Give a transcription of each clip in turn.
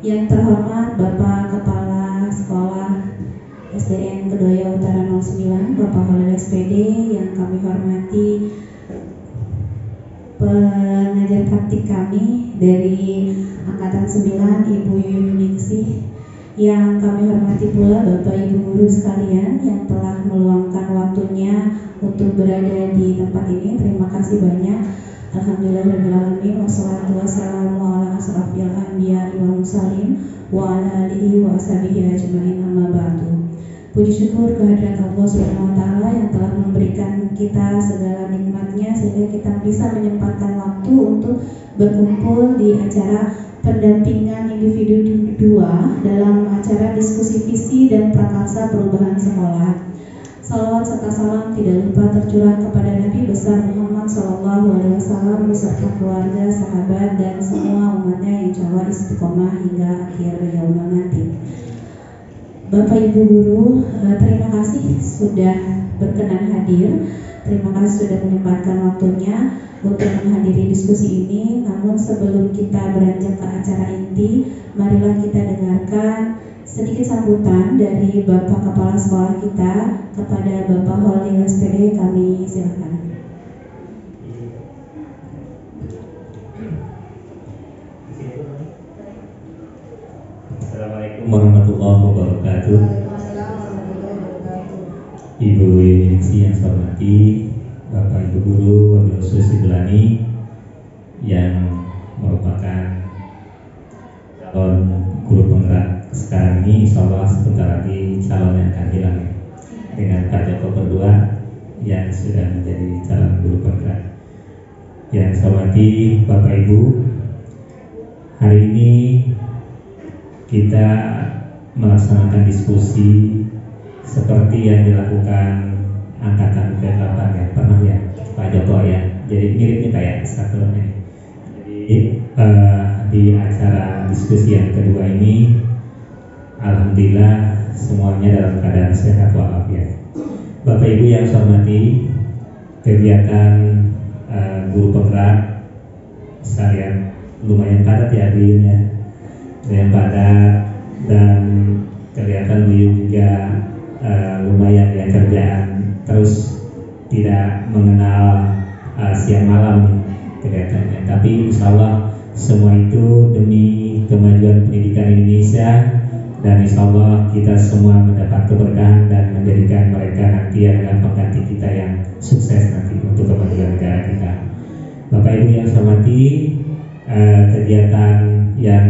Yang terhormat Bapak Kepala Sekolah SDN Kedoya Utara 09, Bapak Khalil SPD, yang kami hormati pengajar praktik kami dari Angkatan 9, Ibu Yuningsih, yang kami hormati pula Bapak Ibu guru sekalian yang telah meluangkan waktunya untuk berada di tempat ini. Terima kasih banyak. Alhamdulillahirrahmanirrahim. Wassalatu wassalamu ala asrafil anbiya wal mursalin wa ala alihi wa ashabihi ajmain, amma ba'du. Puji syukur kehadirat Allah Subhanahu wa taala yang telah memberikan kita segala nikmatnya sehingga kita bisa menyempatkan waktu untuk berkumpul di acara pendampingan individu 2 dalam acara diskusi visi dan prakarsa perubahan sekolah. Salawat serta salam tidak lupa tercurah kepada Nabi besar Muhammad SAW beserta keluarga, sahabat, dan semua umatnya yang insya Allah istiqomah hingga akhir yaumul nanti. Bapak Ibu guru, terima kasih sudah berkenan hadir. Terima kasih sudah menyempatkan waktunya untuk menghadiri diskusi ini. Namun sebelum kita beranjak ke acara inti, marilah kita dengarkan sedikit sambutan dari Bapak Kepala Sekolah kita kepada Bapak Khalil SPD. Kami silakan. Assalamualaikum warahmatullahi wabarakatuh. Ibu Yuningsih yang saya hormati, Bapak Ibu guru, Wabil khusus Ibu Lani yang merupakan calon guru penggerak sekarang ini, insya Allah sebentar lagi calon yang akan hilang dengan Pak Joko berdua yang sudah menjadi calon guru penggerak. Yang saya hormati Bapak Ibu, hari ini kita melaksanakan diskusi seperti yang dilakukan angkatan 8 ya, pernah ya Pak Joko ya. Jadi mirip nih Pak ya satu ini. Jadi di acara diskusi yang kedua ini, alhamdulillah semuanya dalam keadaan sehat walafiat. Bapak Ibu yang saya hormati, kegiatan guru penggerak sekalian lumayan padat ya hadirnya, lumayan padat, dan kelihatan beliau juga lumayan ya kerjaan terus tidak mengenal siang malam kelihatannya. Tapi insya Allah semua itu demi kemajuan pendidikan Indonesia, dan insya Allah kita semua mendapat keberkahan dan menjadikan mereka nanti adalah pengganti kita yang sukses nanti untuk kemajuan negara kita. Bapak Ibu yang saya hormati, kegiatan yang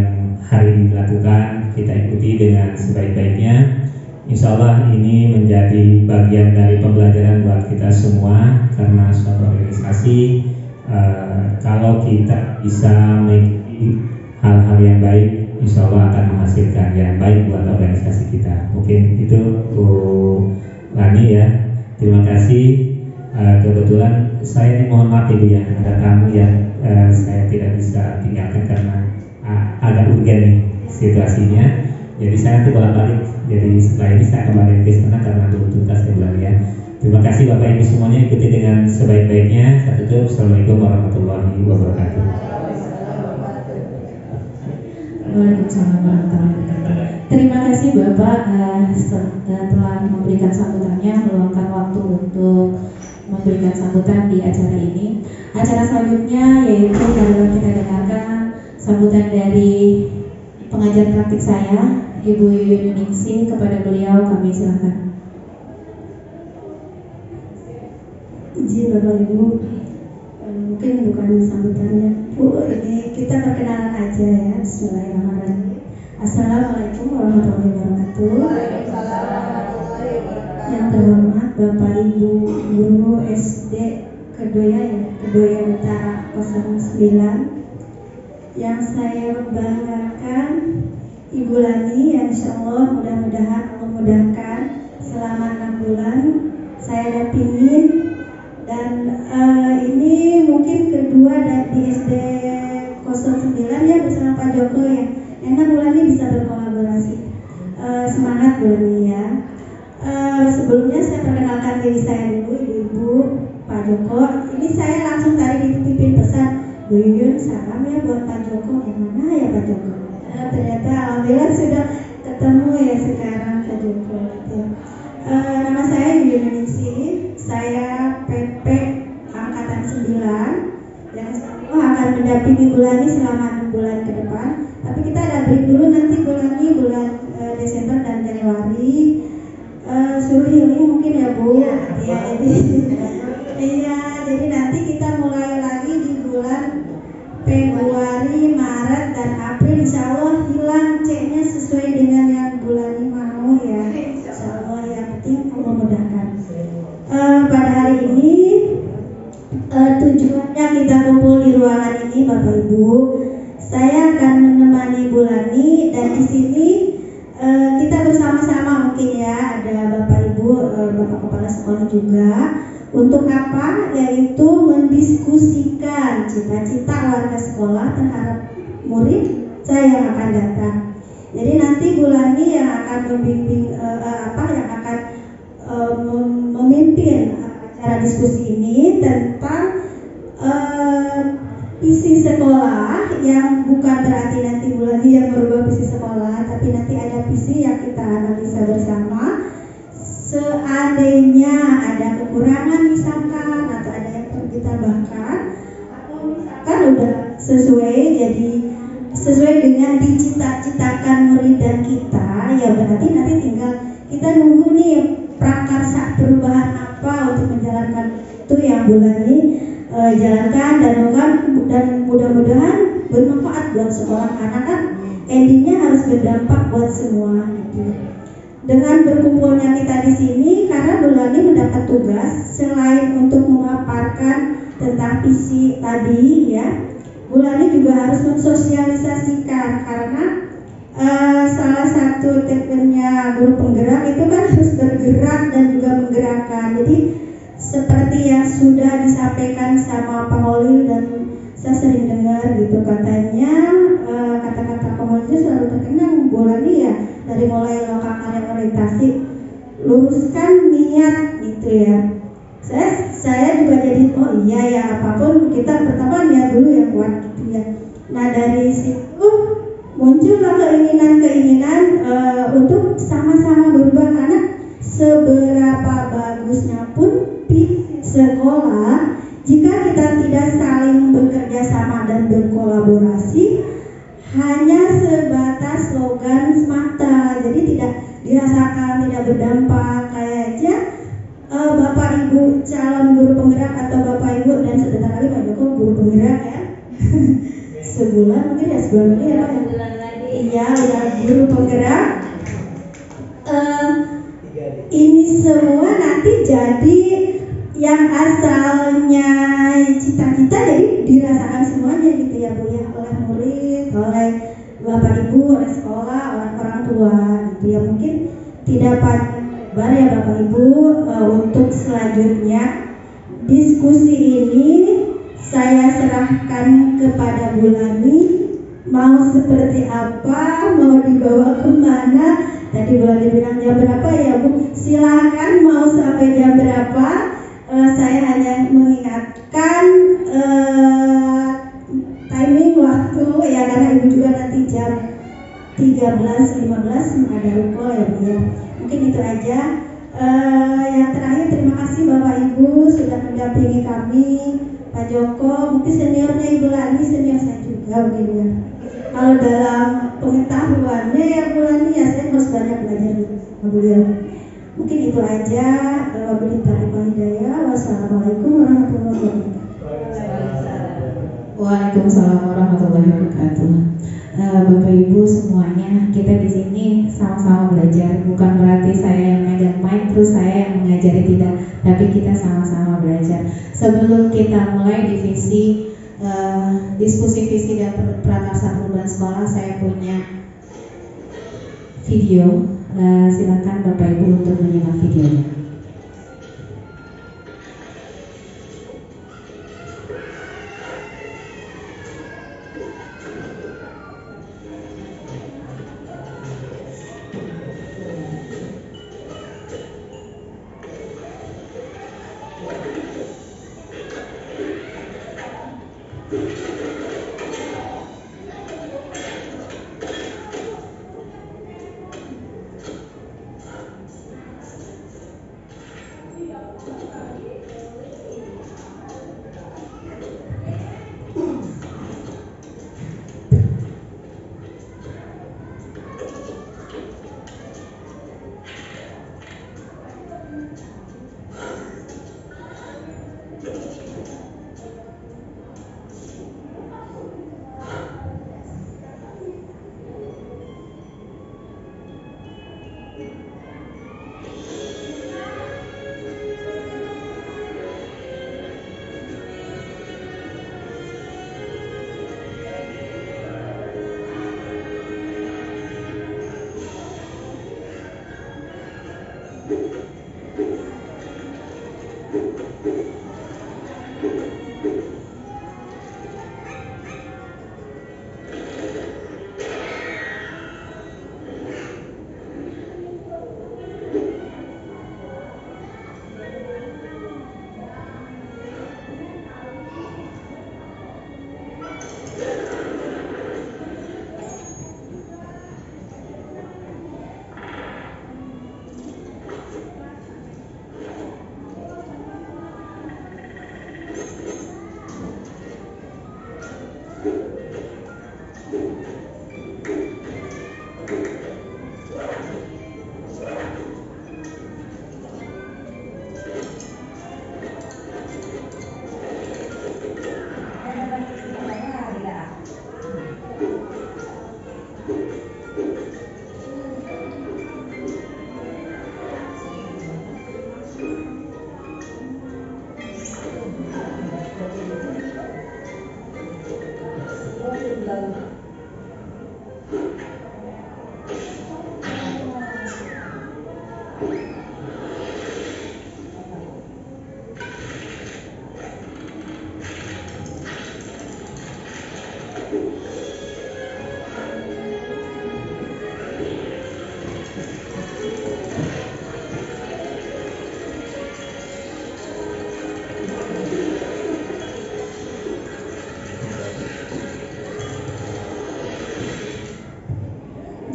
hari ini dilakukan kita ikuti dengan sebaik-baiknya. Insya Allah ini menjadi bagian dari pembelajaran buat kita semua, karena suatu organisasi kalau kita bisa mengikuti hal-hal yang baik, insya Allah akan menghasilkan yang baik buat organisasi kita. Mungkin itu Bu Lani ya. Terima kasih. Kebetulan saya ini mohon maaf Ibu ya, ada tamu yang saya tidak bisa tinggalkan karena agak urgen nih situasinya. Jadi saya nanti bolak-balik. Jadi setelah ini saya kembali ke sana karena belum tuntas ya bulan ya. Terima kasih Bapak Ibu semuanya, ikuti dengan sebaik-baiknya. Saya tutup. Assalamualaikum warahmatullahi wabarakatuh. Waalaikumsalam warahmatullahi wabarakatuh. Terima kasih Bapak telah memberikan sambutannya, meluangkan waktu untuk memberikan sambutan di acara ini. Acara selanjutnya yaitu marilah kita dengarkan sambutan dari pengajar praktik saya, Ibu Yuningsih. Kepada beliau kami silakan. Izin Bapak Ibu, mungkin bukan sambutannya Bu, ini kita perkenalan aja ya. Bismillahirrahmanirrahim. Assalamualaikum warahmatullahi wabarakatuh. Yang terhormat Bapak Ibu guru SD Kedoya ya, Kedoya Utara 09. Yang saya banggakan Ibu Lani, yang insya Allah mudah-mudahan memudahkan selama 6 bulan saya dampingin. Dan ini mungkin kedua di SD 09 ya bersama Pak Joko ya. Enak Bu Lani bisa berkolaborasi. Semangat Bu Lani ya. Sebelumnya saya perkenalkan diri saya dulu, Ibu Pak Joko. Ini saya langsung tadi dititipin pesan, Bu Yuyun salam ya buat Pak Joko. Yang mana ya Pak Joko? Ternyata alhamdulillah sudah ketemu ya sekarang Kak Joko. Nama saya Yuningsi, saya PP angkatan 9 yang akan mendampingi Bulani selama 6 bulan ke depan. Tapi kita ada break dulu, nanti bulan Desember dan Januari. Suruh healing mungkin ya Bu. Ya, jadi nanti kita mulai lagi di bulan Februari, Maret, dan April. Insya Allah hilang C-nya sesuai dengan yang Bulani mau ya. Insya Allah, yang penting memudahkan. Pada hari ini tujuannya kita kumpul di ruangan ini Bapak Ibu. Saya akan menemani Bulani dan di sini kita bersama-sama mungkin ya, ada Bapak Ibu, Bapak Kepala Sekolah juga. Untuk apa? Yaitu mendiskusikan cita-cita warga sekolah terhadap murid saya yang akan datang. Jadi nanti Bulani yang akan membimbing yang akan memimpin acara diskusi ini tentang visi sekolah, yang bukan berarti nanti Bulani yang merubah visi sekolah, tapi nanti ada visi yang kita analisa bersama. Seandainya ada kekurangan misalkan, atau ada yang perlu ditambahkan, atau misalkan udah sesuai dengan dicita-citakan murid dan kita, ya berarti nanti tinggal kita nunggu nih prakarsa perubahan apa untuk menjalankan itu yang Bulani jalankan, dan mudah-mudahan bermanfaat buat sekolah, karena kan endingnya harus berdampak buat semua gitu. Dengan berkumpulnya kita di sini, karena Bulani mendapat tugas selain untuk memaparkan tentang visi tadi ya, Bulani juga harus mensosialisasikan, karena salah satu tagline-nya guru penggerak itu kan harus bergerak dan juga menggerakkan. Jadi seperti yang sudah disampaikan sama Pak Holil dan saya sering dengar gitu, katanya kata-kata Pak Holil itu selalu terkenang Bulani ya, dari mulai lokal karya orientasi, luruskan niat gitu ya. Saya juga jadi oh iya ya, apapun kita pertama niat dulu yang kuat gitu ya. Nah dari situ muncullah keinginan untuk sama-sama berubah, karena seberapa bagusnya pun visi sekolah, jika kita tidak saling bekerja sama dan berkolaborasi, hanya sebatas slogan semata, jadi tidak dirasakan, tidak berdampak. Kayaknya Bapak Ibu calon guru penggerak atau Bapak Ibu, dan sebentar lagi Pak Joko guru penggerak ya sebulan mungkin ya, sebulan lagi ya Pak ya? Iya, udah guru penggerak. Ini semua nanti jadi yang asalnya cita-cita jadi dirasakan semuanya gitu ya Bu ya, oleh murid, oleh Bapak Ibu, oleh sekolah, oleh orang tua gitu ya. Mungkin tidak panjang ya Bapak Ibu, untuk selanjutnya diskusi ini saya serahkan kepada Bulani, mau seperti apa, mau dibawa kemana. Tadi Bulani bilang jam berapa ya Bu, silakan mau sampai jam berapa. Saya hanya mengingatkan timing waktu ya, karena Ibu juga nanti jam 13.15 ada ruko ya Bu ya. Mungkin itu aja. Yang terakhir, terima kasih Bapak Ibu sudah mendampingi kami. Pak Joko mungkin seniornya Ibu Lani, senior saya juga mungkin ya. Kalau dalam pengetahuannya ya Bu Lani ya, saya harus banyak belajar sama beliau. Mungkin itu aja. Wabillahi taufiq wal hidayah. Wassalamualaikum warahmatullahi wabarakatuh. Waalaikumsalam warahmatullahi wabarakatuh. Bapak Ibu semuanya, kita di sini sama-sama belajar. Bukan berarti saya yang megang mic terus saya yang mengajari, tidak, tapi kita sama-sama belajar. Sebelum kita mulai divisi diskusi visi dan prakarsa perubahan sekolah, saya punya video. Silakan Bapak Ibu untuk menyimak videonya.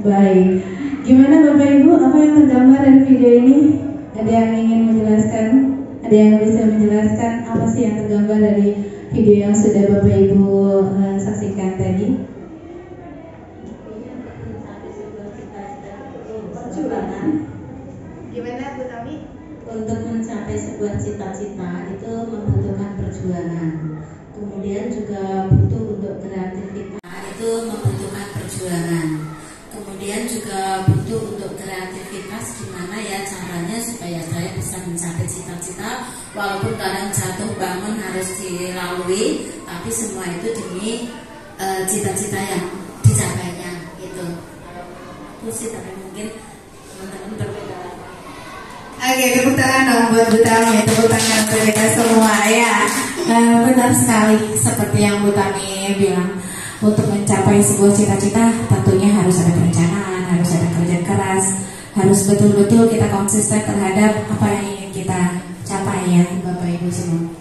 Baik, gimana Bapak Ibu? Apa yang tergambar dari video ini? Ada yang ingin menjelaskan? Ada yang bisa menjelaskan apa sih yang tergambar dari video yang sudah Bapak Ibu saksikan tadi? Perjuangan. Gimana Bu Tami? Untuk mencapai sebuah cita-cita itu membutuhkan perjuangan. Kemudian juga butuh untuk kreativitas, itu membutuhkan perjuangan. Kemudian juga butuh untuk kreativitas, gimana ya caranya supaya saya bisa mencapai cita-cita, walaupun kadang jatuh bangun harus dilalui, tapi semua itu demi cita-cita yang dicapainya gitu. Itu sih, tapi mungkin teman-teman berbeda. Oke, tepuk tangan dong buat Bu Tami, tepuk tangan untuk kita semua ya. Benar sekali seperti yang Bu Tami bilang. Untuk mencapai sebuah cita-cita tentunya harus ada perencanaan, harus ada kerja keras, harus betul-betul kita konsisten terhadap apa yang ingin kita capai ya Bapak Ibu semua.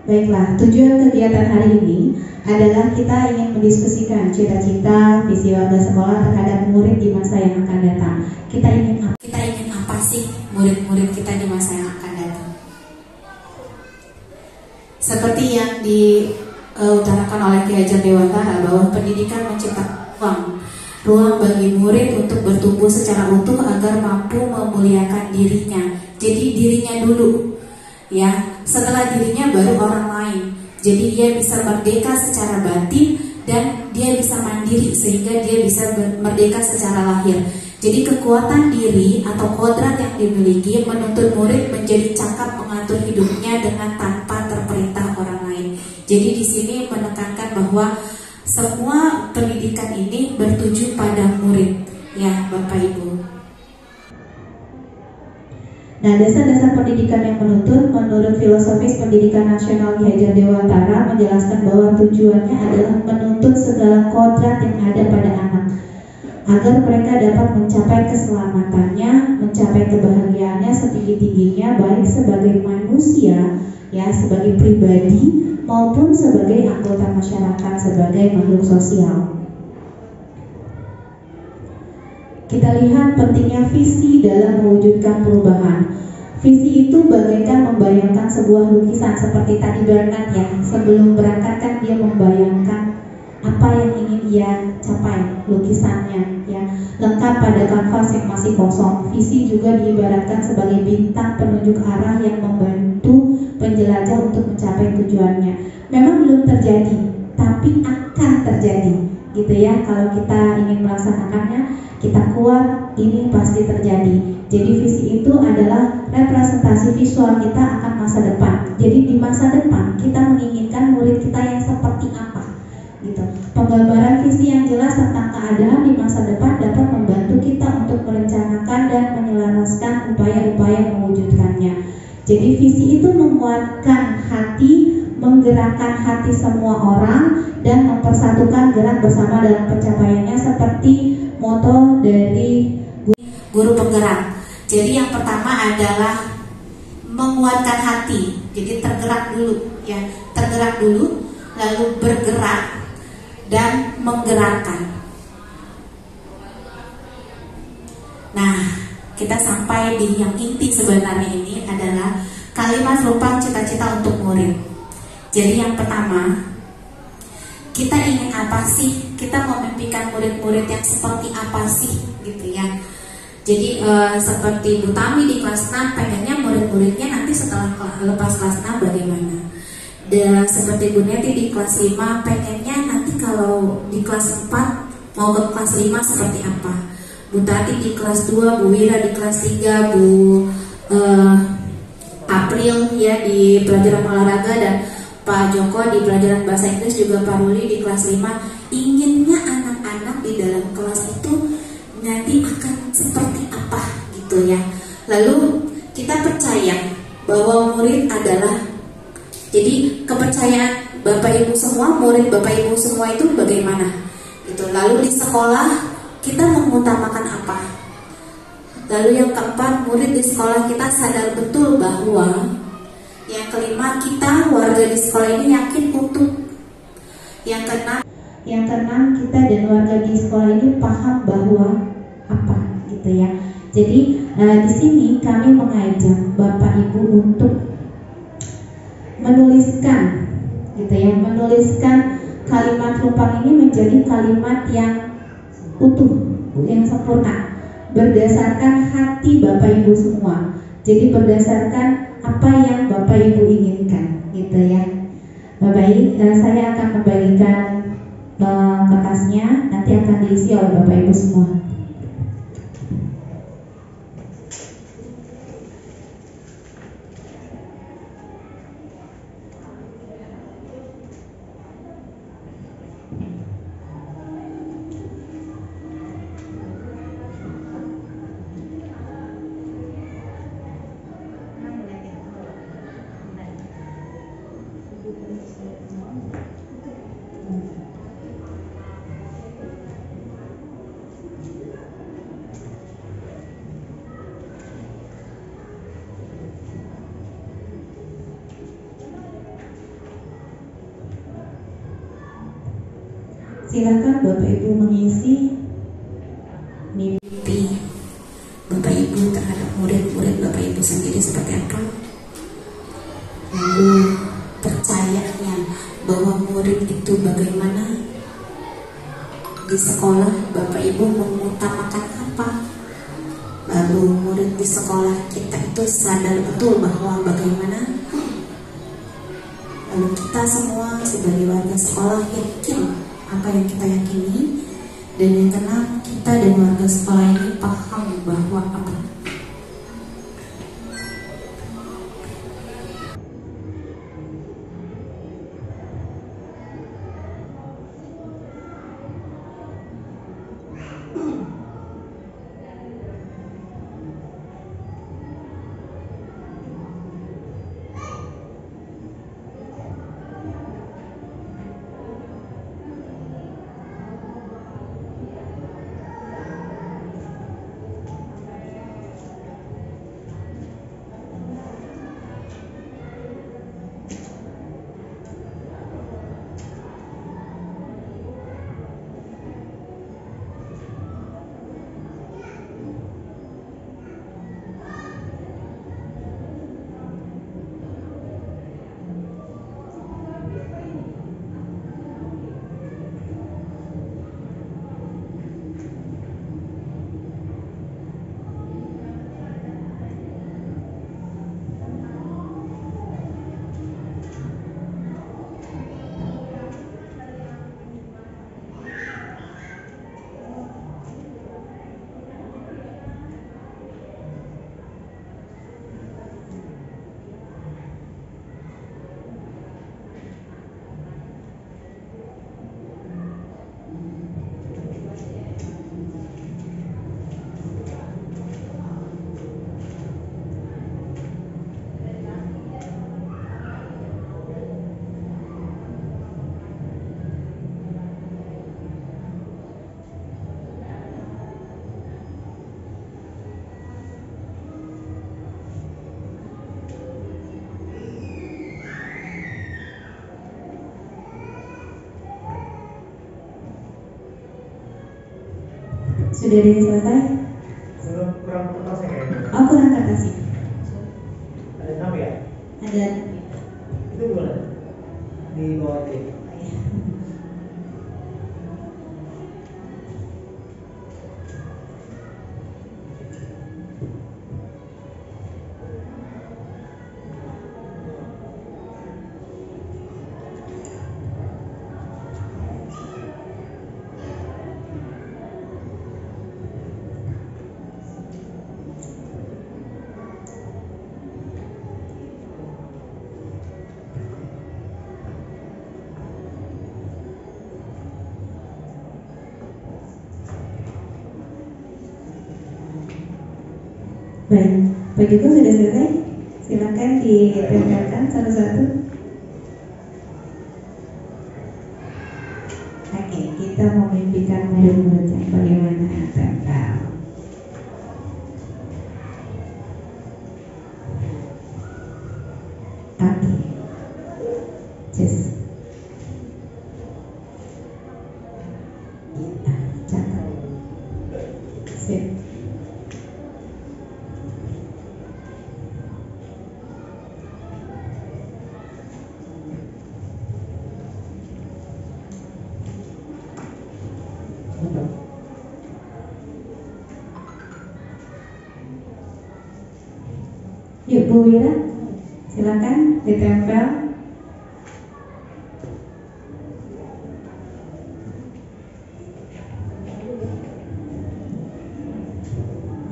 Baiklah, tujuan kegiatan hari ini adalah kita ingin mendiskusikan cita-cita, visi warga sekolah terhadap murid di masa yang akan datang. Kita ingin apa sih murid-murid kita di masa yang akan datang? Seperti yang diutarakan oleh Ki Hajar Dewantara bahwa pendidikan menciptakan ruang bagi murid untuk bertumbuh secara utuh agar mampu memuliakan dirinya. Jadi dirinya dulu, ya. Setelah dirinya baru orang lain. Jadi dia bisa merdeka secara batin dan dia bisa mandiri sehingga dia bisa merdeka secara lahir. Jadi kekuatan diri atau kodrat yang dimiliki menuntut murid menjadi cakap mengatur hidupnya dengan tanpa terperintah orang lain. Jadi di sini menekankan bahwa semua pendidikan ini bertuju pada murid, ya Bapak Ibu. Nah, dasar-dasar pendidikan yang menuntut menurut filosofis pendidikan nasional Ki Hajar Dewantara menjelaskan bahwa tujuannya adalah menuntut segala kodrat yang ada pada anak agar mereka dapat mencapai keselamatannya, mencapai kebahagiaannya setinggi-tingginya baik sebagai manusia, ya sebagai pribadi maupun sebagai anggota masyarakat, sebagai makhluk sosial. Kita lihat pentingnya visi dalam mewujudkan perubahan. Visi itu bagaikan membayangkan sebuah lukisan seperti tadi Bernard ya. Sebelum berangkat kan dia membayangkan apa yang ingin dia capai, lukisannya ya. Lengkap pada kanvas yang masih kosong. Visi juga diibaratkan sebagai bintang penunjuk arah yang membantu penjelajah untuk mencapai tujuannya. Memang belum terjadi, tapi akan terjadi, gitu ya. Kalau kita ingin melaksanakannya, kita kuat, ini pasti terjadi. Jadi visi itu adalah representasi visual kita akan masa depan. Jadi di masa depan kita menginginkan murid kita yang seperti apa, gitu. Penggambaran visi yang jelas tentang keadaan di masa depan dapat membantu kita untuk merencanakan dan menyelaraskan upaya-upaya mewujudkannya. Jadi visi itu menguatkan hati, menggerakkan hati semua orang dan mempersatukan gerak bersama dalam pencapaiannya seperti moto dari guru penggerak. Jadi yang pertama adalah menguatkan hati. Jadi tergerak dulu ya, tergerak dulu lalu bergerak dan menggerakkan. Nah, kita sampai di yang inti sebenarnya ini adalah kalimat lupang cita-cita untuk murid. Jadi yang pertama, kita ingin apa sih? Kita memimpikan murid-murid yang seperti apa sih, gitu ya. Jadi seperti Bu Tami di kelas 6 pengennya murid-muridnya nanti setelah lepas kelas 6 bagaimana. Dan seperti Bu Neti di kelas 5 pengennya nanti kalau di kelas 4 mau ke kelas 5 seperti apa. Bu Tati di kelas 2, Bu Wira di kelas 3, Bu April ya di pelajaran olahraga dan Pak Joko di pelajaran bahasa Inggris, juga Pak Ruli di kelas 5, inginnya anak-anak di dalam kelas itu nanti akan seperti apa gitu ya. Lalu kita percaya bahwa murid adalah, jadi kepercayaan Bapak Ibu semua, murid Bapak Ibu semua itu bagaimana gitu. Lalu di sekolah kita mengutamakan apa? Lalu yang keempat, murid di sekolah kita sadar betul bahwa, yang kelima, kita warga di sekolah ini yakin untuk. Yang keenam, kita dan warga di sekolah ini paham bahwa apa gitu ya. Jadi di sini kami mengajak Bapak Ibu untuk menuliskan gitu ya, menuliskan kalimat lumpang ini menjadi kalimat yang utuh, yang sempurna, berdasarkan hati Bapak Ibu semua. Jadi berdasarkan apa yang Bapak Ibu inginkan gitu ya. Baik, saya akan membagikan kertasnya, nanti akan diisi oleh Bapak Ibu semua. Silakan Bapak Ibu mengisi mimpi Bapak Ibu terhadap murid-murid Bapak Ibu sendiri seperti apa. Lalu percayanya bahwa murid itu bagaimana. Di sekolah Bapak Ibu mengutamakan apa. Lalu murid di sekolah kita itu sadar betul bahwa bagaimana. Lalu kita semua sebagai warga sekolah yakin apa yang kita yakini. Dan yang keenam, kita dan warga sekolah ini paham bahwa apa. Sudah ada yang selesai? Kurang kertasnya kayaknya. Oh, kurang kertasnya. Ada 6 ya? Ada. Itu gimana? Di bawah aja. Baik, Pak Joko sudah selesai? Silakan ditempelkan satu-satu. Oke, kita mau mimpikan murid-murid yang bagaimana tempel. Oke, just cakap, sip. Yuk Bu Wira, silakan ditempel.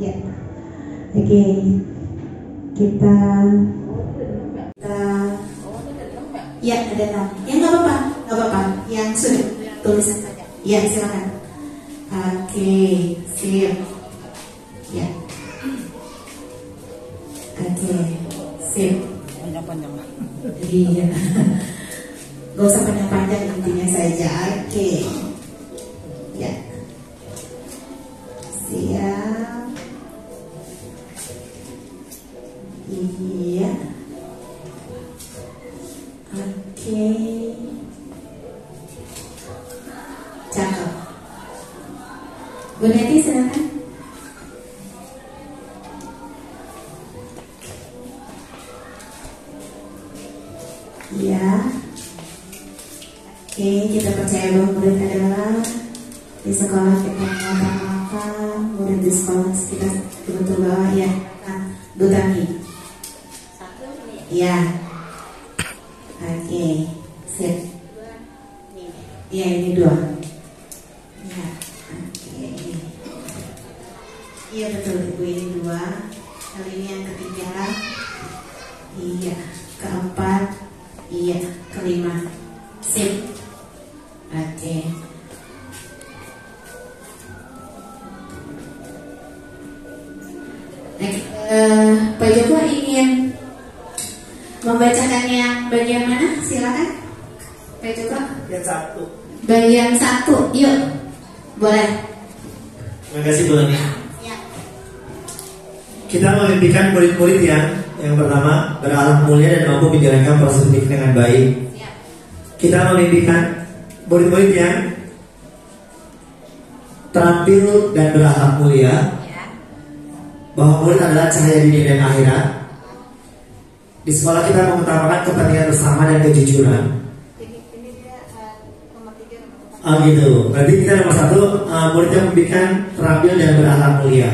Ya, oke, kita ya ada 6. Ya nggak apa-apa, yang sudah tulisan saja. Ya silakan. Oke, sip. Ya. Oke, sip. Panjang-panjang. Iya. Gak usah panjang-panjang, intinya saja. Oke. Ya. Siap. Iya. Oke. Cakep. Bu Neti silakan. Ya. Oke, kita percaya bahwa murid adalah di sekolah kita mengapa murid di sekolah kita betul bahwa ya. Nah, Bu Tami. Ya. Oke, sip. Ya, ini 2. Ya. Oke. Iya betul Ibu, ini 2. Kali ini yang ketiga. Iya, keempat. Iya, kelima. Sip. Oke. Pak Joko ingin membacakan yang bagian mana? Silakan. Pak Joko. Yang 1. Bagian 1, yuk. Boleh. Terima kasih Bu Nani. Ya. Kita memimpikan murid-murid yang pertama berakhlak mulia dan mampu menjalankan proses pendidikan dengan baik. Siap. Kita memimpikan murid-murid yang terampil dan berakhlak mulia, Ya. bahwa murid adalah cahaya dunia dan akhirat. Di sekolah kita mengutamakan kepentingan bersama dan kejujuran. Ini dia nomor 3. Oh gitu. Berarti kita nomor 1, murid yang memimpikan terampil dan berakhlak mulia.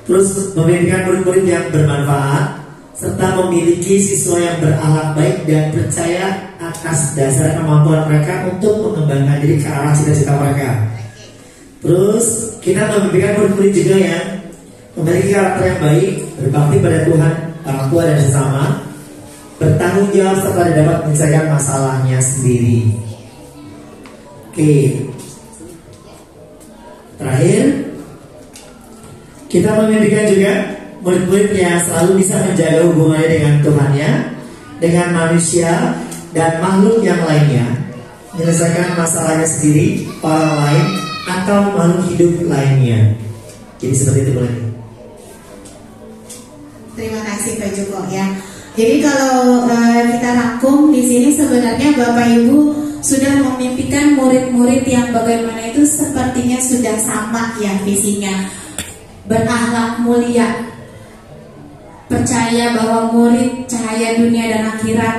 Terus memimpikan murid-murid yang bermanfaat serta memiliki siswa yang berakhlak baik dan percaya atas dasar kemampuan mereka untuk mengembangkan diri ke arah cita-cita mereka. Terus kita memimpikan murid-murid juga yang memiliki karakter yang baik, berbakti pada Tuhan, orang tua dan sesama, bertanggung jawab serta dapat menyelesaikan masalahnya sendiri. Oke. Terakhir, kita memimpikan juga murid-murid yang selalu bisa menjaga hubungannya dengan Tuhannya, dengan manusia dan makhluk yang lainnya, menyelesaikan masalahnya sendiri, orang lain, atau makhluk hidup lainnya. Jadi seperti itu boleh. Terima kasih Pak Joko ya. Jadi kalau kita rangkum di sini sebenarnya Bapak Ibu sudah memimpikan murid-murid yang bagaimana itu sepertinya sudah sama ya visinya. Berakhlak mulia, percaya bahwa murid cahaya dunia dan akhirat,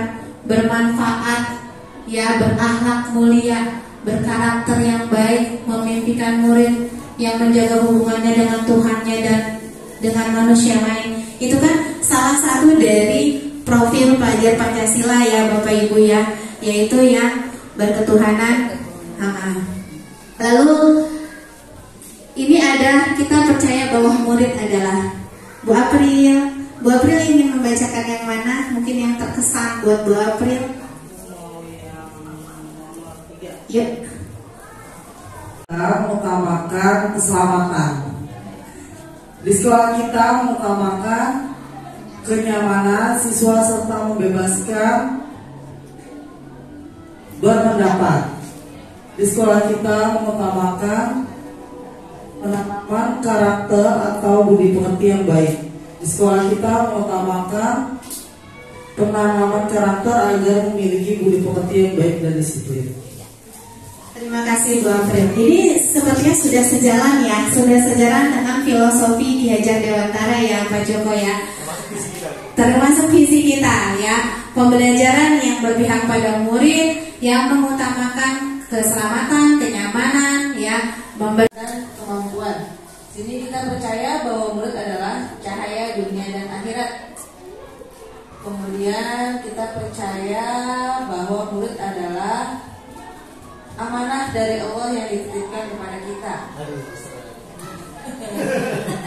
bermanfaat, ya berakhlak mulia, berkarakter yang baik, memimpikan murid yang menjaga hubungannya dengan Tuhannya dan dengan manusia lain. Itu kan salah satu dari profil pelajar Pancasila ya Bapak Ibu ya, yaitu yang berketuhanan. Lalu ini ada, kita percaya bahwa murid adalah Bu April. Bu April ingin membacakan yang mana? Mungkin yang terkesan buat Bu April. Yuk. Kita mengutamakan keselamatan. Di sekolah kita mengutamakan kenyamanan siswa serta membebaskan berpendapat. Di sekolah kita mengutamakan penanaman karakter atau budi pekerti yang baik. Di sekolah kita mengutamakan penanaman karakter agar memiliki budi pekerti yang baik dan disiplin. Terima kasih Bu April. Ini sepertinya sudah sejalan ya, sudah sejalan dengan filosofi Ki Hajar Dewantara ya Pak Joko ya. Termasuk visi kita ya, pembelajaran yang berpihak pada murid, yang mengutamakan keselamatan, kenyamanan ya, dan kemampuan. Sini kita percaya bahwa murid adalah cahaya dunia dan akhirat. Kemudian kita percaya bahwa murid adalah amanah dari Allah yang dititipkan kepada kita.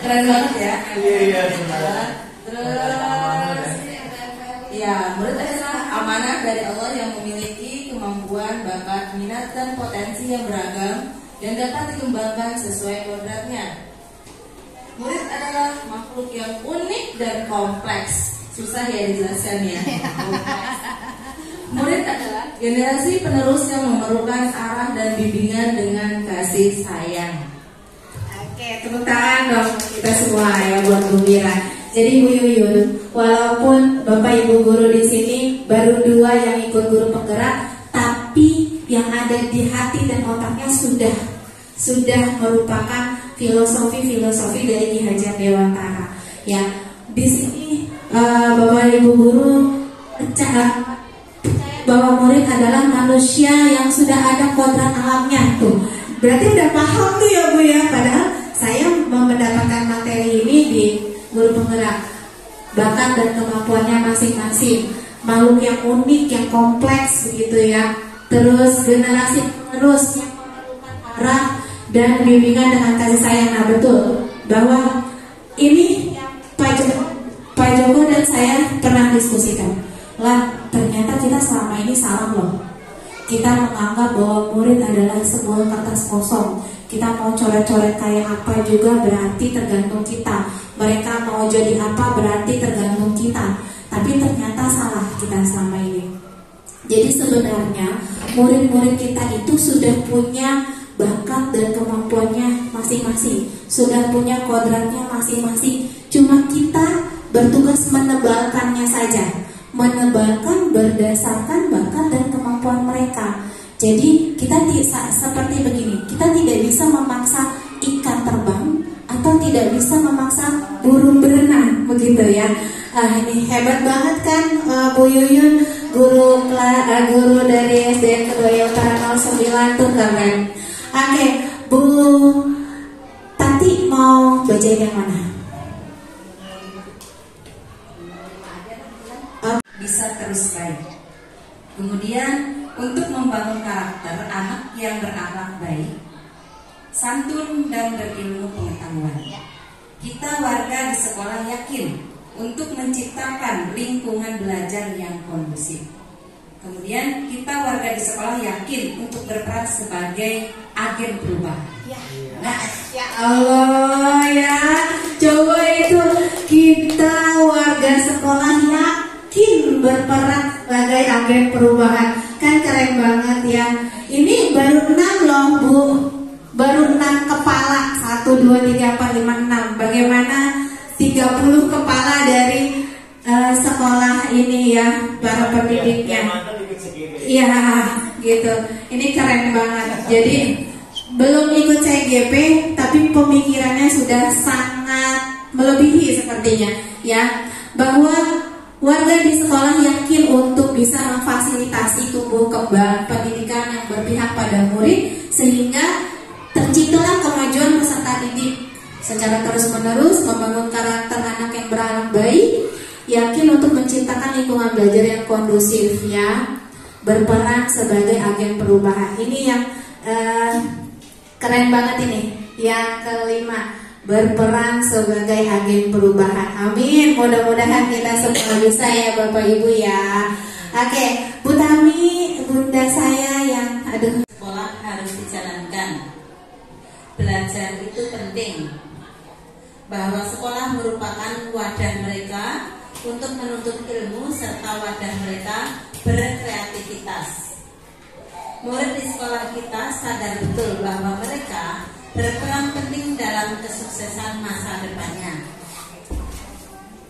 Keren banget ya. Iya. Terus, ya murid adalah amanah dari Allah yang memiliki kemampuan, bakat, minat, dan potensi yang beragam dan dapat dikembangkan sesuai kodratnya. Murid adalah makhluk yang unik dan kompleks. Susah ya dijelaskannya. Murid adalah generasi penerus yang memerlukan arah dan bimbingan dengan kasih sayang. Oke, tepuk tangan dong kita semua ya buat Bu Mira. Jadi Bu Yuyun, walaupun Bapak Ibu guru di sini baru 2 yang ikut guru penggerak, tapi yang ada di hati dan otaknya sudah merupakan filosofi dari Ki Hajar Dewantara. Ya, di sini Bapak Ibu guru percaya bahwa murid adalah manusia yang sudah ada kodrat alamnya tuh. Berarti udah paham tuh ya Bu ya. Padahal saya mendapatkan materi ini di guru penggerak. Bakat dan kemampuannya masing-masing. Makhluk yang unik, yang kompleks begitu ya. Terus generasi penerus yang memerlukan arah dan bimbingan dengan kasih sayang. Nah betul bahwa ini Pak Joko dan saya pernah diskusikan. Lah ternyata kita selama ini salah loh. Kita menganggap bahwa murid adalah sebuah kertas kosong. Kita mau coret-coret kayak apa juga berarti tergantung kita. Mereka mau jadi apa berarti tergantung kita. Tapi ternyata salah kita selama ini. Jadi sebenarnya murid-murid kita itu sudah punya bakat dan kemampuannya masing-masing, sudah punya kodratnya masing-masing. Cuma kita bertugas menebalkannya saja, menebalkan berdasarkan bakat dan kemampuan mereka. Jadi kita seperti begini, kita tidak bisa memaksa ikan terbang atau tidak bisa memaksa burung berenang, begitu ya. Ini hebat banget kan Bu Yuyun, guru dari SDN Kedoya Utara 09 tuh keren. Oke, Bu Tati mau bacain yang mana? Bisa terus baik. Kemudian untuk membangun karakter anak yang berakhlak baik, santun dan berilmu pengetahuan, kita warga di sekolah yakin untuk menciptakan lingkungan belajar yang kondusif. Kemudian kita warga di sekolah yakin untuk berperan sebagai agen perubahan. Nah, Ya Allah ya, coba itu kita warga sekolah yakin berperan sebagai agen perubahan. Kan keren banget ya. Ini baru 6 loh Bu, baru 6 kepala, 1, 2, 3, 4, 5, 6. Bagaimana 30 kepala dari sekolah ini ya, para pendidiknya. Iya gitu, ini keren banget. Jadi belum ikut CGP tapi pemikirannya sudah sangat melebihi sepertinya ya, bahwa warga di sekolah yakin untuk bisa memfasilitasi tumbuh kembang pendidikan yang berpihak pada murid sehingga terciptalah kemajuan peserta didik secara terus-menerus, membangun karakter anak yang berakhlak baik, yakin untuk menciptakan lingkungan belajar yang kondusif ya, berperan sebagai agen perubahan. Ini yang keren banget ini. Yang kelima, berperan sebagai agen perubahan. Amin. Mudah-mudahan kita semua bisa ya Bapak Ibu ya. Oke, Bu Tami, bunda saya yang sekolah harus dijalankan. Belajar itu penting. bahwa sekolah merupakan wadah mereka untuk menuntut ilmu serta wadah mereka berkreativitas. Murid di sekolah kita sadar betul bahwa mereka berperan penting dalam kesuksesan masa depannya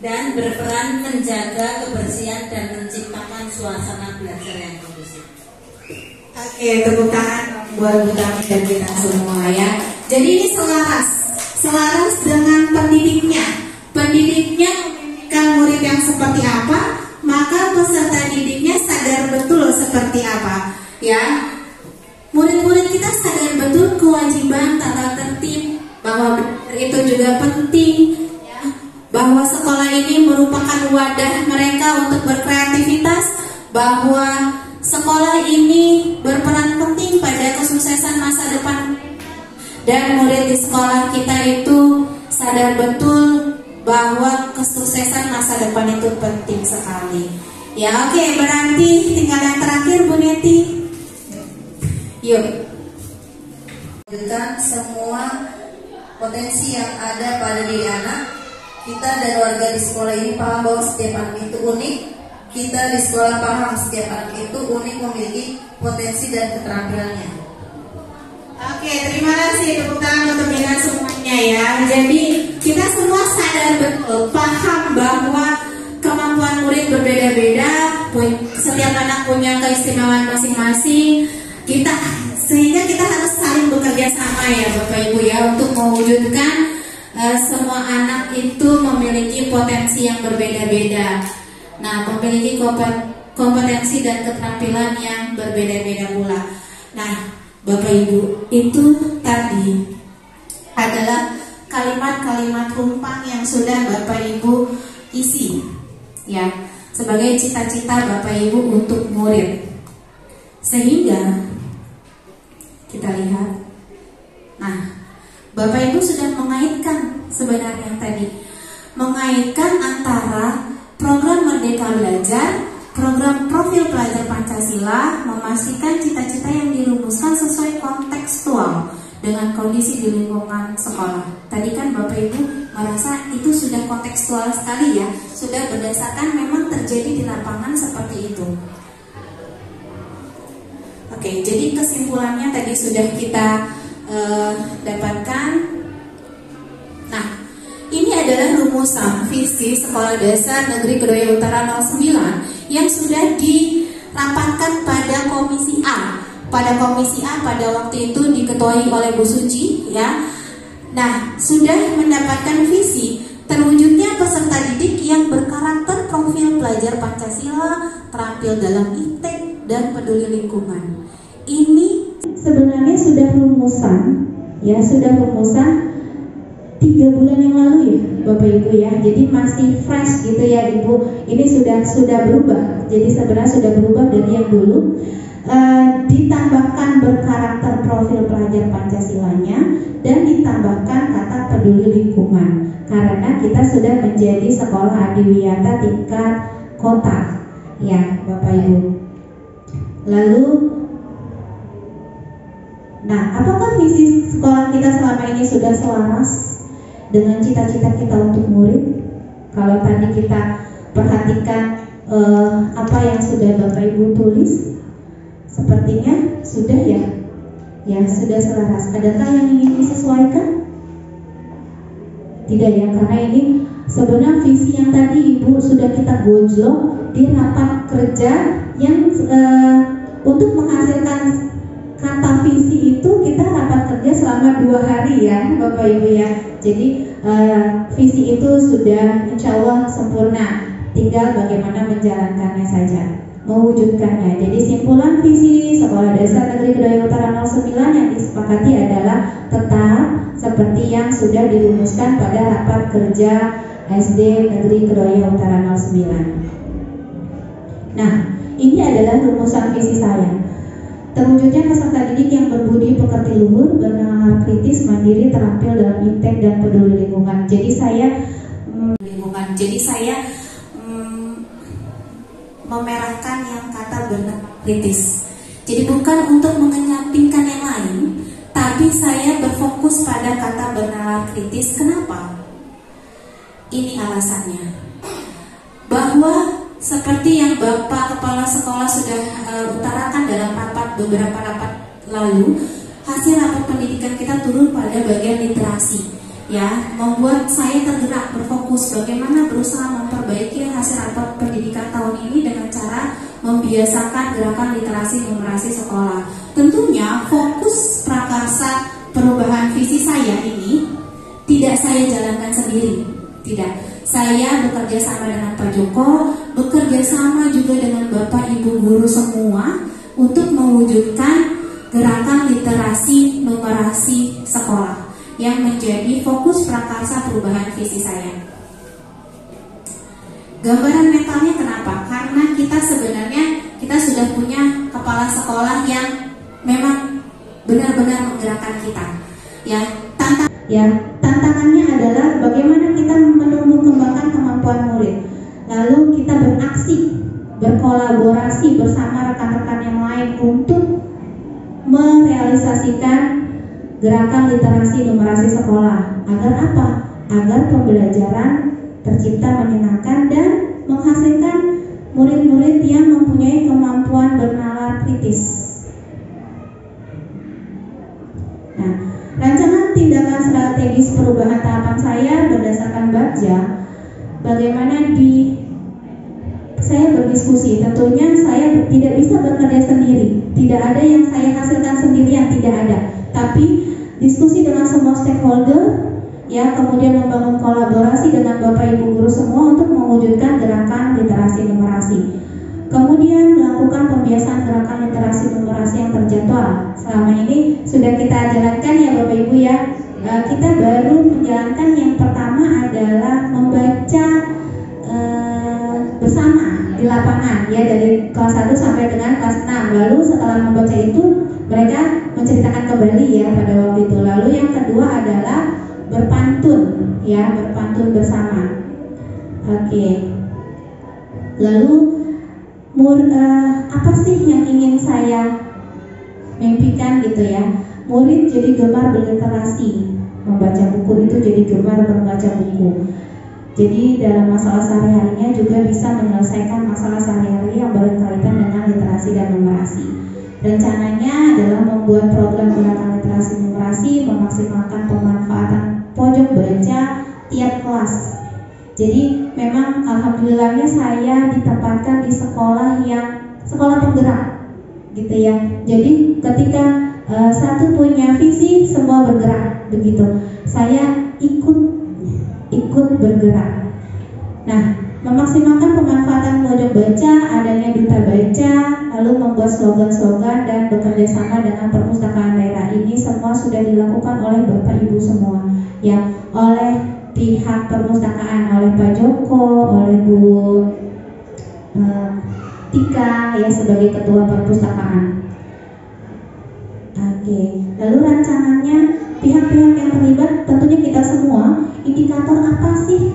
dan berperan menjaga kebersihan dan menciptakan suasana belajar yang kondusif. Oke, tepuk tangan buat Bu Tami dan kita semua ya. Jadi ini selaras dengan pendidiknya. Pendidiknya memimpikan murid yang seperti apa, maka peserta didiknya sadar betul seperti apa. Ya, murid-murid kita sadar betul kewajiban tata tertib, bahwa itu juga penting. Ya, bahwa sekolah ini merupakan wadah mereka untuk berkreativitas, bahwa sekolah ini berperan penting pada kesuksesan masa depan. Dan murid di sekolah kita itu sadar betul bahwa kesuksesan masa depan itu penting sekali. Ya, oke, berarti tinggal yang terakhir Bu Neti. Yuk. Dengan semua potensi yang ada pada diri anak, kita dan warga di sekolah ini paham bahwa setiap anak itu unik. Kita di sekolah paham setiap anak itu unik, memiliki potensi dan keterampilannya. Oke, terima kasih tepuk tangan untuk kita semuanya ya. Jadi kita semua sadar betul, paham bahwa kemampuan murid berbeda-beda, setiap anak punya keistimewaan masing-masing. Sehingga kita harus saling bekerja sama ya Bapak Ibu ya, untuk mewujudkan semua anak itu memiliki potensi yang berbeda-beda. Nah, memiliki kompetensi dan keterampilan yang berbeda-beda pula. Nah, Bapak Ibu, itu tadi adalah kalimat-kalimat rumpang yang sudah Bapak Ibu isi ya, sebagai cita-cita Bapak Ibu untuk murid. Sehingga kita lihat, nah, Bapak Ibu sudah mengaitkan sebenarnya tadi, mengaitkan antara program Merdeka Belajar, program Profil Pelajar Pancasila, memastikan cita-cita yang dirumuskan sesuai kontekstual dengan kondisi di lingkungan sekolah. Tadi kan Bapak Ibu merasa itu sudah kontekstual sekali ya, sudah berdasarkan memang terjadi di lapangan seperti itu. Oke, jadi kesimpulannya tadi sudah kita dapatkan. Nah, ini adalah rumusan visi Sekolah Dasar Negeri Kedoya Utara 09 yang sudah dirapatkan pada Komisi A. Pada Komisi A pada waktu itu diketuai oleh Bu Suci ya. Nah, sudah mendapatkan visi terwujudnya peserta didik yang berkarakter profil pelajar Pancasila, terampil dalam iptek dan peduli lingkungan. Ini sebenarnya sudah rumusan ya, sudah rumusan 3 bulan yang lalu ya Bapak Ibu ya. Jadi masih fresh gitu ya Ibu. Ini sudah berubah. Jadi sebenarnya sudah berubah dari yang dulu. Ditambahkan berkarakter profil pelajar Pancasilanya dan ditambahkan kata peduli lingkungan, karena kita sudah menjadi sekolah adiwiyata tingkat kota ya Bapak Ibu. Lalu, nah, apakah visi sekolah kita selama ini sudah selaras dengan cita-cita kita untuk murid? Kalau tadi kita perhatikan apa yang sudah Bapak Ibu tulis, sepertinya sudah ya, sudah selaras. Adakah yang ingin disesuaikan? Tidak ya, karena ini sebenarnya visi yang tadi Ibu sudah kita gojlok di rapat kerja yang untuk menghasilkan kata visi itu kita rapat kerja selama 2 hari ya Bapak Ibu ya. Jadi visi itu sudah insya Allah sempurna, tinggal bagaimana menjalankannya saja, mewujudkannya. Jadi simpulan visi Sekolah Dasar Negeri Kedoya Utara 09 yang disepakati adalah tetap seperti yang sudah dirumuskan pada rapat kerja SD Negeri Kedoya Utara 09. Nah, ini adalah rumusan visi saya. Terwujudnya peserta didik yang berbudi pekerti luhur, bernalar kritis, mandiri, terampil dalam iptek dan peduli lingkungan. Jadi saya memerahkan yang kata bernalar kritis. Jadi bukan untuk mengenyampingkan yang lain, tapi saya berfokus pada kata bernalar kritis. Kenapa? Ini alasannya. Bahwa seperti yang Bapak Kepala Sekolah sudah utarakan dalam beberapa rapat lalu, hasil rapor pendidikan kita turun pada bagian literasi, ya, membuat saya tergerak berfokus bagaimana berusaha memperbaiki hasil rapor pendidikan tahun ini dengan cara membiasakan gerakan literasi numerasi sekolah. Tentunya fokus prakarsa perubahan visi saya ini tidak saya jalankan sendiri, tidak. Saya bekerja sama dengan Pak Joko, bekerja sama juga dengan Bapak Ibu guru semua untuk mewujudkan gerakan literasi numerasi sekolah yang menjadi fokus prakarsa perubahan visi saya. Gambaran mentalnya kenapa? Karena kita sebenarnya sudah punya kepala sekolah yang memang benar-benar menggerakkan kita. Tantangannya adalah bagaimana kita menumbuh kembangkan kemampuan murid. Lalu kita beraksi, berkolaborasi bersama rekan-rekan yang lain untuk merealisasikan gerakan literasi numerasi sekolah. Agar apa? Agar pembelajaran tercipta menyenangkan dan menghasilkan murid-murid yang mempunyai kemampuan bernalar kritis. Nah, rancangan tindakan strategis perubahan tahapan saya berdasarkan Bagja, bagaimana saya berdiskusi. Tentunya saya tidak bisa bekerja sendiri, tidak ada yang saya hasilkan sendirian, tidak ada. Tapi diskusi dengan semua stakeholder, ya, kemudian membangun kolaborasi dengan Bapak Ibu guru semua untuk mewujudkan gerakan literasi numerasi. Kemudian melakukan pembiasaan gerakan literasi numerasi yang terjadwal. Selama ini sudah kita jalankan ya Bapak Ibu ya. Kita baru menjalankan yang pertama adalah membaca bersama di lapangan ya, dari kelas 1 sampai dengan kelas 6. Lalu setelah membaca itu mereka menceritakan kembali ya pada waktu itu. Lalu yang kedua adalah berpantun ya, berpantun bersama. Oke. Lalu apa sih yang ingin saya mimpikan gitu ya? Murid jadi gemar berliterasi, membaca buku itu jadi gemar membaca buku. Jadi dalam masalah sehari-harinya juga bisa menyelesaikan masalah sehari-hari yang berkaitan dengan literasi dan numerasi. Rencananya adalah membuat program gerakan literasi numerasi, memaksimalkan pemanfaatan pojok baca tiap kelas. Jadi memang alhamdulillahnya saya ditempatkan di sekolah penggerak gitu ya. Jadi ketika satu punya visi, semua bergerak begitu. Saya ikut bergerak. Nah, memaksimalkan pemanfaatan pojok baca, adanya duta baca, lalu membuat slogan-slogan dan bekerja sama dengan perpustakaan daerah, ini semua sudah dilakukan oleh Bapak Ibu semua ya, oleh pihak perpustakaan, oleh Pak Joko, oleh Bu Tika ya sebagai ketua perpustakaan. Oke, lalu rancangannya pihak-pihak yang terlibat tentunya kita semua. Indikator apa sih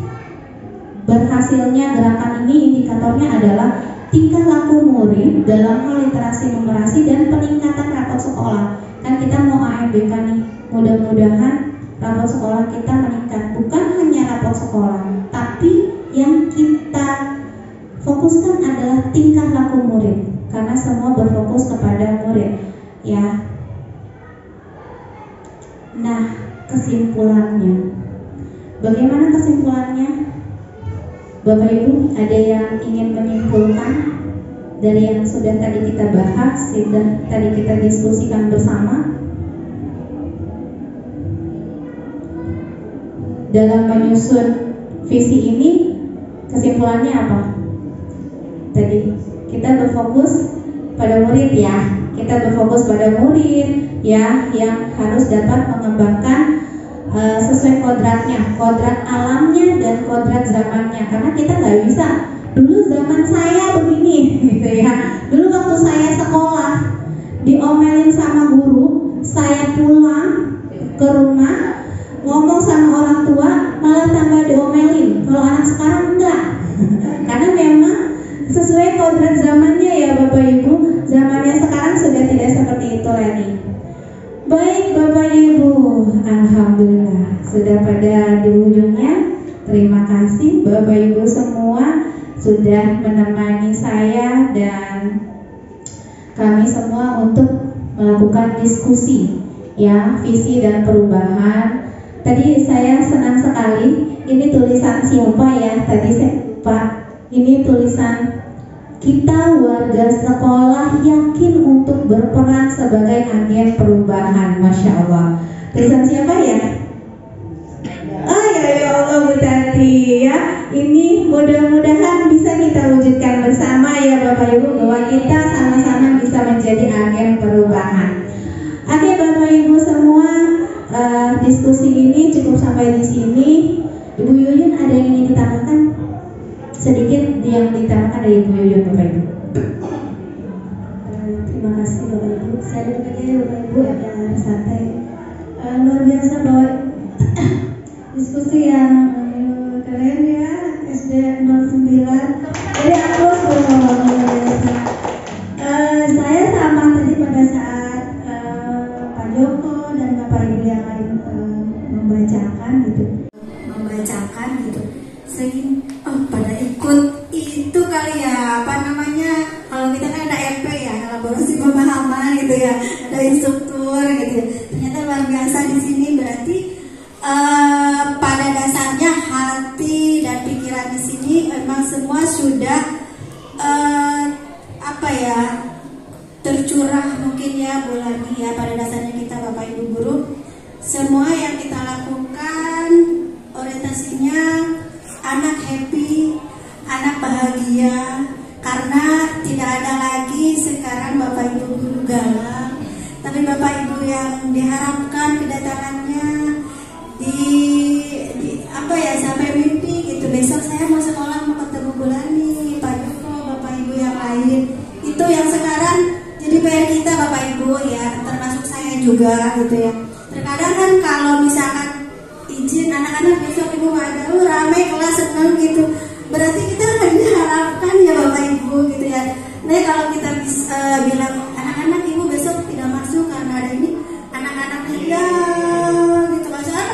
berhasilnya gerakan ini? Indikatornya adalah tingkah laku murid dalam hal literasi numerasi dan peningkatan rapot sekolah. Kan kita mau AMBK nih, mudah-mudahan rapot sekolah kita meningkat. Bukan hanya rapot sekolah, tapi yang kita fokuskan adalah tingkah laku murid, karena semua berfokus kepada murid ya. Nah, kesimpulannya, bagaimana kesimpulannya? Bapak Ibu, ada yang ingin menyimpulkan dari yang sudah tadi kita bahas, sudah tadi kita diskusikan bersama? Dalam menyusun visi ini, kesimpulannya apa? Tadi kita berfokus pada murid ya, kita berfokus pada murid ya, yang harus dapat mengembangkan sesuai kodratnya, kodrat alamnya dan kodrat zamannya. Karena kita nggak bisa, dulu zaman saya begini gitu ya. Dulu waktu saya sekolah diomelin sama guru, saya pulang ke rumah ngomong sama orang tua malah tambah diomelin. Kalau anak sekarang enggak, karena memang sesuai kodrat zamannya ya Bapak Ibu. Zamannya sekarang sudah tidak seperti itu lagi. Baik Bapak Ibu, alhamdulillah sudah pada di ujungnya. berterima kasih Bapak Ibu semua sudah menemani saya dan kami semua untuk melakukan diskusi ya, visi dan perubahan. Tadi saya senang sekali, ini tulisan siapa ya? Tadi saya lupa. Ini tulisan kita warga sekolah yakin untuk berperan sebagai agen perubahan. Masya Allah. Tulisan siapa ya? Oh ya Allah Bu Tati ya. Ini mudah-mudahan bisa kita wujudkan bersama ya Bapak Ibu, bahwa kita sama-sama bisa menjadi agen perubahan. Oke Bapak Ibu semua, diskusi ini cukup sampai di sini. Ibu Yuyun ada yang ingin ditambahkan? Sedikit yang ditambahkan dari Ibu Yuyun Bapak Ibu. Terima kasih Bapak Ibu. Saya juga ya Bapak Ibu ada santai. Luar biasa bahwa diskusi yang keren ya, SD 09. Jadi aku saya sama tadi pada saat Pak Joko dan Bapak Ibu yang lain membacakan gitu. Pada ikut itu kali ya, apa namanya, kalau kita kan ada MP ya, elaborasi pemahaman gitu ya, ada instruktur gitu ya. Ternyata luar biasa di sini, berarti pada dasarnya hati dan pikiran di sini memang semua sudah tercurah mungkin ya bulan ini ya. Pada dasarnya kita Bapak Ibu guru, semua yang kita lakukan orientasinya anak happy, anak bahagia, karena tidak ada lagi sekarang Bapak Ibu guru galak, tapi Bapak Ibu yang diharapkan kedatangannya sampai mimpi gitu. Besok saya mau sekolah, mau ketemu Bulani, Pak Joko, Bapak Ibu yang lain. Itu yang sekarang jadi PR kita Bapak Ibu ya, termasuk saya juga gitu ya. Terkadang kan kalau misalkan izin anak-anak besok Ibu ada rame kelas senang gitu, berarti kita kan diharapkan ya Bapak Ibu gitu ya. Nah kalau kita bisa bilang anak-anak Ibu besok tidak masuk karena ada ini, anak-anaknya ya gitu masalah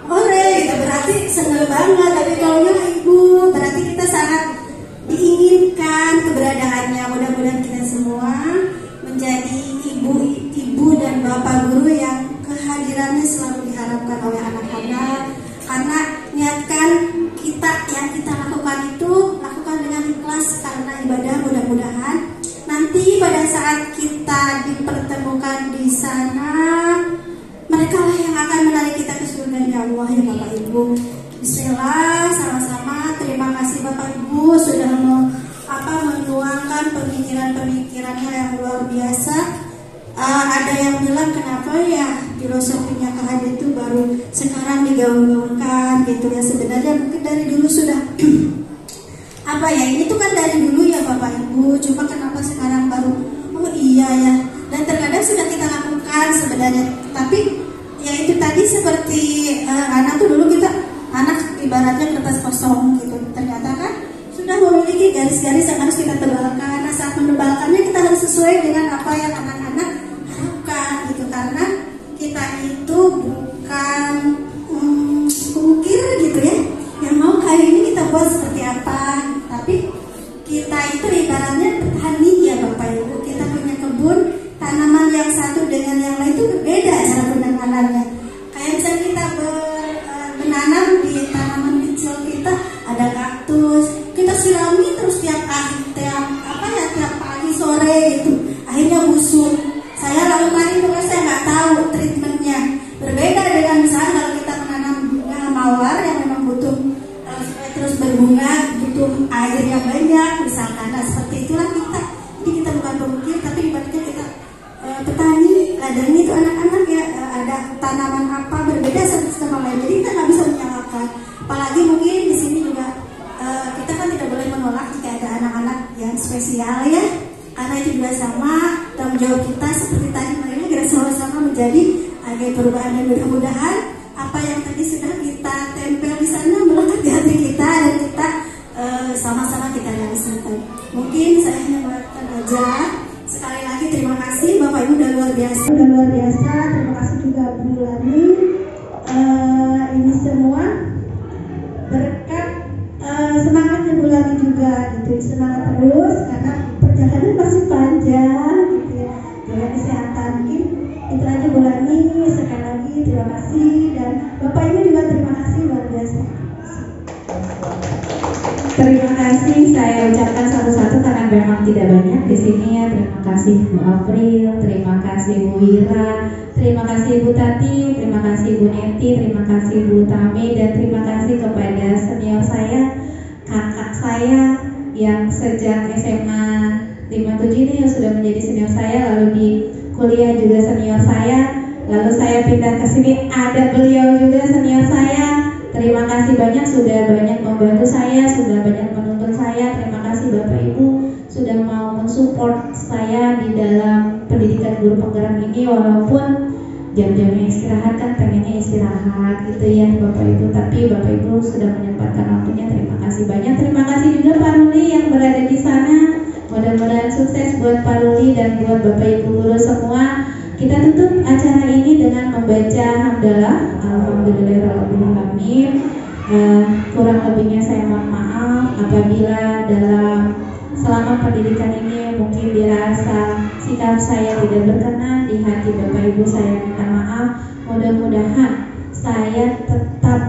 ore gitu, berarti senang banget. Tapi kalau yang Ibu berarti kita sangat diinginkan keberadaannya. Mudah-mudahan kita semua menjadi ibu dan bapak guru yang kehadirannya selalu diharapkan oleh anak-anak, karena niatkan kita yang kita lakukan itu lakukan dengan ikhlas karena ibadah. Mudah-mudahan nanti pada saat kita dipertemukan di sana, mereka lah yang akan menarik kita ke surga ya Allah ya Bapak Ibu. Bismillah, sama-sama terima kasih Bapak Ibu sudah menuangkan pemikiran-pemikirannya yang luar biasa. Ada yang bilang kenapa ya filosofinya KHD itu baru sekarang digaung-gaungkan gitu ya. Sebenarnya mungkin dari dulu sudah ini tuh kan dari dulu ya Bapak Ibu, cuma kenapa sekarang baru iya ya. Dan terkadang sudah kita lakukan sebenarnya, tapi ya itu tadi seperti anak tuh dulu kita anak ibaratnya kertas kosong gitu, ternyata kan sudah memiliki garis-garis yang harus kita tebalkan. Nah saat menebalkannya kita harus sesuai dengan apa yang anak-anak harapkan gitu, karena kita itu bukan pengukir gitu ya, yang mau kayak ini kita buat seperti apa, tapi kita itu ibaratnya petani ya Bapak Ibu. Kita punya kebun, tanaman yang satu dengan yang lain itu berbeda cara penanganannya. Kayak misalnya kita menanam di tanaman kecil kita ada kaktus, kita sirami terus tiap pagi sore itu akhirnya busuk. Saya lakukan itu karena saya nggak tahu treatmentnya. Berbeda dengan misalnya kalau kita menanam bunga mawar yang memang butuh supaya terus berbunga, butuh air yang banyak misalkan. Nah seperti itulah kita. Jadi kita bukan pemukir, tapi ibaratnya kita petani. Ladang itu anak-anak ya, ada tanaman apa berbeda satu sama lain. Jadi kita nggak bisa menyalahkan. Apalagi mungkin di sini juga kita kan tidak boleh menolak jika ada anak-anak yang spesial ya, karena itu juga sama tanggung jawab kita. Seperti tadi mereka kita sama-sama menjadi agen perubahan, dan mudah-mudahan apa yang tadi sudah kita tempel di sana melekat di hati kita dan kita sama-sama kita realisasikan. Mungkin saya hanya mengatakan aja. Sekali lagi terima kasih Bapak Ibu, udah luar biasa. Terima kasih juga Bu Lani. Ini semua aja gitu ya, jaga kesehatan. Mungkin itu aja bulan ini. Sekali lagi terima kasih, dan Bapak Ibu juga terima kasih luar biasa. Terima kasih saya ucapkan satu-satu karena memang tidak banyak di sini ya. Terima kasih Bu April, terima kasih Bu Wira, terima kasih Bu Tati, terima kasih Bu Neti, terima kasih Bu Tami, dan terima kasih kepada senior saya, kakak saya yang sejak SMA 57 ini sudah menjadi senior saya, lalu di kuliah juga senior saya, lalu saya pindah ke sini ada beliau juga senior saya. Terima kasih banyak, sudah banyak membantu saya, sudah banyak menuntun saya. Terima kasih Bapak Ibu sudah mau mensupport saya di dalam pendidikan guru penggerak ini, walaupun jam-jamnya istirahat kan pengennya istirahat gitu ya Bapak Ibu, tapi Bapak Ibu sudah menyempatkan waktunya. Terima kasih banyak. Terima kasih juga Pak Ruli yang berada di sana. Mudah-mudahan sukses buat Pak Ruli dan buat Bapak Ibu guru semua. Kita tutup acara ini dengan membaca hamdalah. Alhamdulillahirrahmanirrahim. Kurang lebihnya saya mohon maaf apabila dalam selama pendidikan ini mungkin dirasa sikap saya tidak berkenan di hati Bapak Ibu, saya minta maaf. Mudah-mudahan saya tetap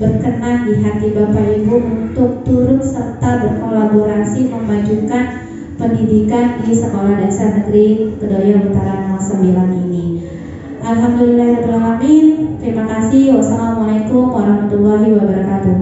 berkenan di hati Bapak Ibu untuk turut serta berkolaborasi memajukan pendidikan di Sekolah Dasar Negeri Kedoya Utara 09 ini. Alhamdulillahirrahmanirrahim. Terima kasih. Wassalamualaikum warahmatullahi wabarakatuh.